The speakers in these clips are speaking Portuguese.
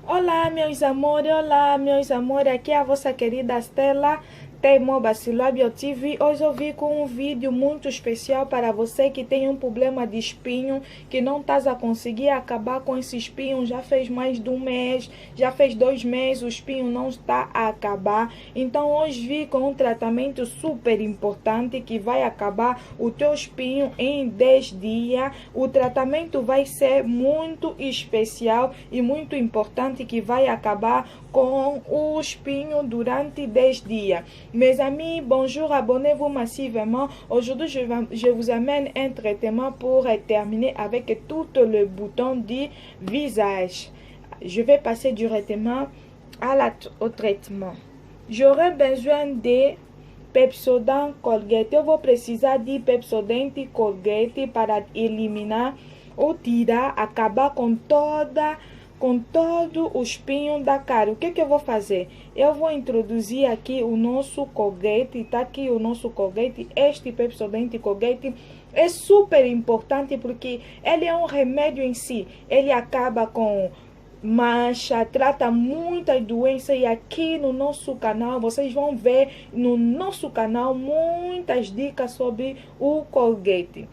Olá meus amores, aqui é a vossa querida Stella Teimo Bacilabio TV. Hoje eu vim com um vídeo muito especial para você que tem um problema de espinho, que não estás a conseguir acabar com esse espinho, já fez mais de um mês, já fez 2 meses, o espinho não está a acabar. Então hoje vim com um tratamento super importante que vai acabar o teu espinho em 10 dias. O tratamento vai ser muito especial e muito importante, que vai acabar com o espinho durante 10 dias. Mes amis, bonjour, abonnez-vous massivement. Aujourd'hui, je vous amène un traitement pour terminer avec tout le bouton du visage. Je vais passer directement au traitement. J'aurai besoin de Pepsodent Colgate. Eu vou precisar de Pepsodent Colgate para eliminar ou tirar, acabar com todo o espinho da cara. O que eu vou fazer? Eu vou introduzir aqui o nosso Colgate. Tá aqui o nosso Colgate. Este Pepsodent Colgate é super importante porque ele é um remédio em si. Ele acaba com mancha, trata muitas doenças, e aqui no nosso canal vocês vão ver no nosso canal muitas dicas sobre o Colgate.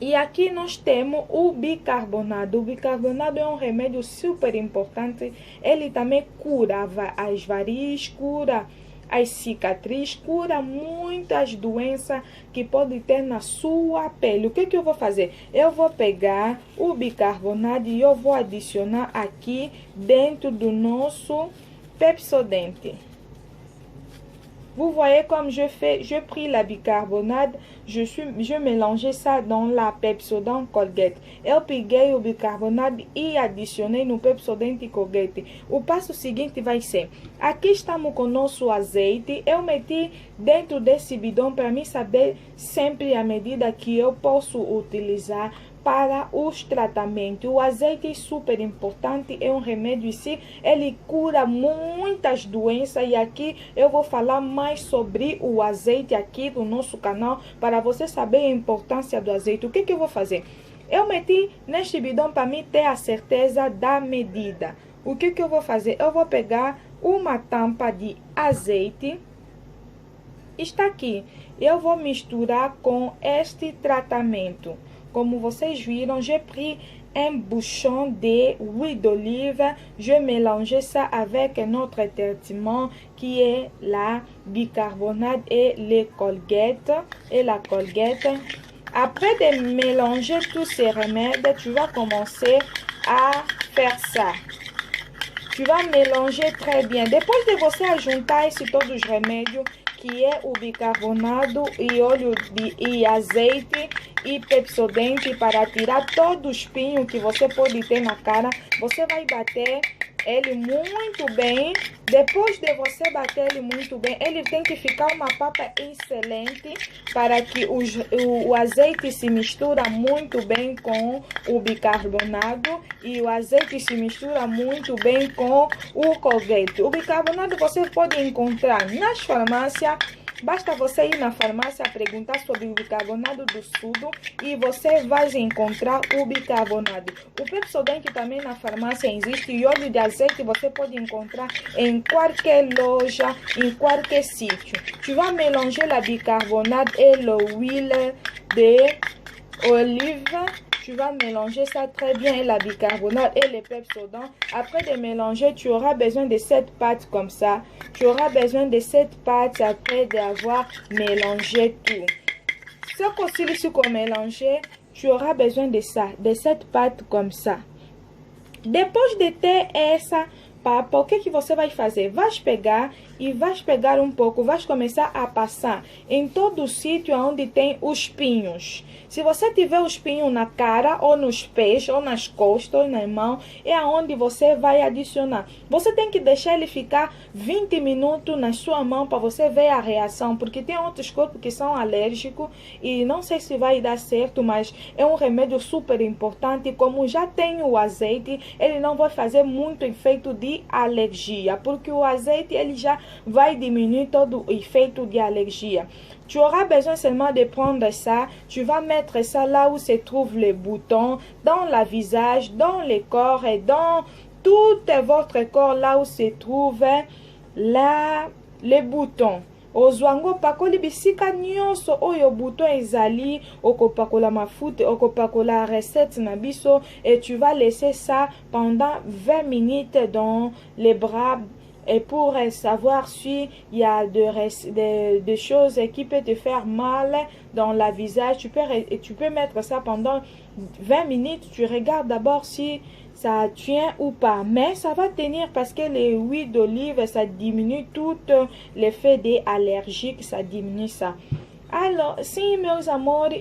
E aqui nós temos o bicarbonato. O bicarbonato é um remédio super importante. Ele também cura as varizes, cura as cicatrizes, cura muitas doenças que pode ter na sua pele. O que eu vou fazer? Eu vou pegar o bicarbonato e eu vou adicionar aqui dentro do nosso Pepsodent. Vous voyez comme je fais, je pris la bicarbonate, je mélangeais ça dans la Pepsodent Colgate. Eu peguei o bicarbonato e adicionei no Pepsodent Colgate. O passo seguinte vai ser, aqui estamos com o nosso azeite. Eu meti dentro desse bidão para mim saber sempre a medida que eu posso utilizar para os tratamentos. O azeite é super importante, é um remédio em si, ele cura muitas doenças, e aqui eu vou falar mais sobre o azeite aqui do nosso canal, para você saber a importância do azeite. O que eu vou fazer? Eu meti neste bidão para mim ter a certeza da medida. O que eu vou fazer? Eu vou pegar uma tampa de azeite, está aqui, eu vou misturar com este tratamento. Comme vous viram, j'ai pris un bouchon d'huile d'olive. Je mélangeais ça avec notre traitement qui est la bicarbonate et le Colgate et la Colgate. Après de mélanger tous ces remèdes, tu vas commencer à faire ça. Tu vas mélanger très bien. Depois de você ajuntar todos os remédios, que é o bicarbonato e óleo e azeite e Pepsodent, para tirar todo o espinho que você pode ter na cara, você vai bater ele muito bem. Depois de você bater ele muito bem, ele tem que ficar uma papa excelente, para que o azeite se mistura muito bem com o bicarbonato e o azeite se mistura muito bem com o Colgate. O bicarbonato você pode encontrar nas farmácias. Basta você ir na farmácia perguntar sobre o bicarbonato do Sudo e você vai encontrar o bicarbonato. O Pepsodent também na farmácia existe, e óleo de azeite você pode encontrar em qualquer loja, em qualquer sítio. Tu vas mélanger la bicarbonate et l'huile d'olive. Tu vas mélanger ça très bien, et la bicarbonate et le Pepsodent. Après de mélanger, tu auras besoin de cette pâte comme ça. Tu auras besoin de cette pâte après d'avoir mélangé tout. Ce qu'on mélanger, tu auras besoin de ça, de cette pâte comme ça. Depois de ter essa papa, o que você vai fazer? Vai pegar e vai pegar um pouco, vai começar a passar em todo o sítio onde tem os espinhos. Se você tiver o espinho na cara, ou nos pés, ou nas costas, ou na mão, é aonde você vai adicionar. Você tem que deixar ele ficar 20 minutos na sua mão para você ver a reação, porque tem outros corpos que são alérgicos e não sei se vai dar certo, mas é um remédio super importante. Como já tem o azeite, ele não vai fazer muito efeito de alergia, porque o azeite ele já vai diminuir todo o efeito de alergia. Tu auras besoin seulement de prendre ça, tu vas mettre ça là où se trouvent les boutons, dans le visage, dans le corps et dans tout votre corps, là où se trouve là les boutons. Ozwango pakoli bisika nyonso oyo bouton ezali, okopakola mafuta, okopakola recette na biso, et tu vas laisser ça pendant 20 minutes dans les bras. Et pour savoir s'il y a des choses qui peuvent te faire mal dans le visage, tu peux mettre ça pendant 20 minutes. Tu regardes d'abord si ça tient ou pas. Mais ça va tenir parce que les huiles d'olive, ça diminue tout l'effet des allergiques, ça diminue ça. Alors, sim, meus amores,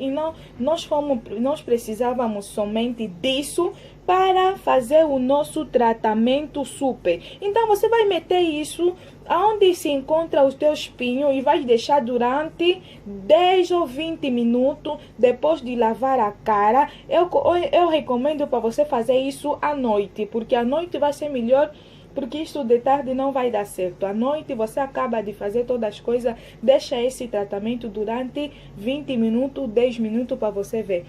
nós precisávamos somente disso para fazer o nosso tratamento super. Então, você vai meter isso aonde se encontra o teu espinho e vai deixar durante 10 ou 20 minutos depois de lavar a cara. Eu recomendo para você fazer isso à noite, porque à noite vai ser melhor. Porque isso de tarde não vai dar certo. À noite você acaba de fazer todas as coisas, deixa esse tratamento durante 20 minutos, 10 minutos para você ver.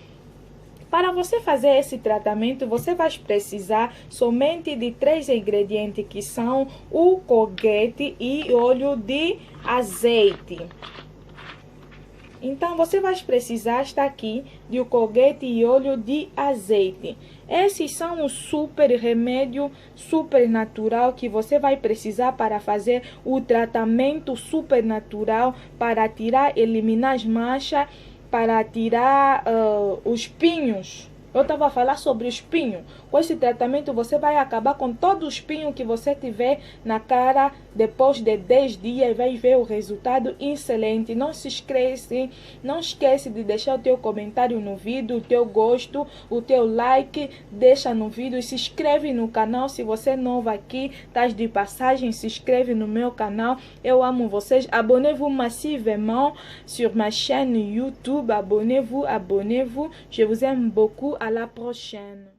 Para você fazer esse tratamento, você vai precisar somente de 3 ingredientes, que são o colgate e óleo de azeite. Então, você vai precisar estar aqui de colgate e óleo de azeite. Esses são o super remédio, super natural que você vai precisar para fazer o tratamento super natural, para tirar, eliminar as manchas, para tirar os espinhos. Eu estava a falar sobre o espinho. Com esse tratamento você vai acabar com todo o espinho que você tiver na cara depois de 10 dias e vai ver o resultado excelente. Não esquece de deixar o teu comentário no vídeo, o teu gosto, o teu like, deixa no vídeo e se inscreve no canal. Se você é novo aqui, estás de passagem, se inscreve no meu canal. Eu amo vocês. Abonnez-vous massivement sur ma chaîne YouTube. Abonnez-vous. Je vous aime beaucoup. À la prochaine.